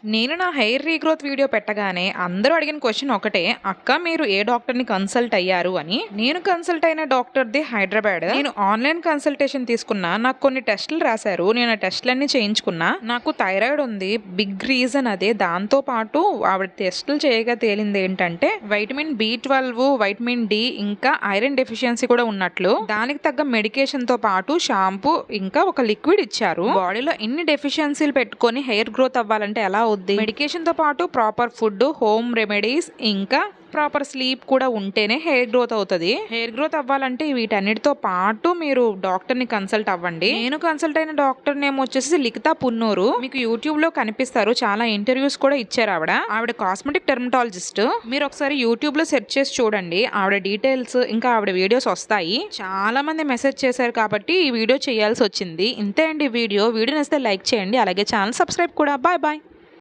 నేను నా hair regrowth video పెట్టగానే అందరూ అడిగిన క్వశ్చన్ ఒకటే, అక్క మీరు ఏ డాక్టర్ని కన్సల్ట్ అయ్యారు అని. నేను కన్సల్ట్ అయిన డాక్టర్ది హైదరాబాద్. నేను ఆన్లైన్ కన్సల్టేషన్ తీసుకున్నా. నాకు కొన్ని టెస్టులు రాశారు. నేను ఆ టెస్టులన్నీ చేయించుకున్నా. నాకు థైరాయిడ్ ఉంది. బిగ్ రీజన్ అదే. దాంతో పాటు ఆవిడ టెస్టులు చేయగా తేలింది ఏంటంటే వైటమిన్ B12, వైటమిన్ D ఇంకా ఐరన్ డెఫిషియన్సీ కూడా ఉన్నట్లు. దానికి తగ్గ మెడికేషన్ తో పాటు షాంపూ ఇంకా ఒక లిక్విడ్ ఇచ్చారు. బాడీలో ఇన్ని డెఫిషియన్సీలు పెట్టుకొని హెయిర్ గ్రోత్ అవ్వాలంటే ఎలా అవుద్ది? మెడికేషన్ తో పాటు ప్రాపర్ ఫుడ్, హోమ్ రెమెడీస్ ఇంకా ప్రాపర్ స్లీప్ కూడా ఉంటేనే హెయిర్ గ్రోత్ అవుతుంది. హెయిర్ గ్రోత్ అవ్వాలంటే వీటన్నిటితో పాటు మీరు డాక్టర్ ని కన్సల్ట్ అవ్వండి. నేను కన్సల్ట్ అయిన డాక్టర్ నేమ్ వచ్చేసి లిఖితా పున్నూరు. మీకు యూట్యూబ్ లో కనిపిస్తారు. చాలా ఇంటర్వ్యూస్ కూడా ఇచ్చారు ఆవిడ కాస్మెటిక్ డెర్మటాలజిస్ట్. మీరు ఒకసారి యూట్యూబ్ లో సెర్చ్ చేసి చూడండి. ఆవిడ డీటెయిల్స్ ఇంకా ఆవిడ వీడియోస్ వస్తాయి. చాలా మంది మెసేజ్ చేశారు కాబట్టి ఈ వీడియో చేయాల్సి వచ్చింది. ఇంతే అండి వీడియో నచ్చితే లైక్ చేయండి. అలాగే ఛానల్ సబ్స్క్రైబ్ కూడా. Bye bye.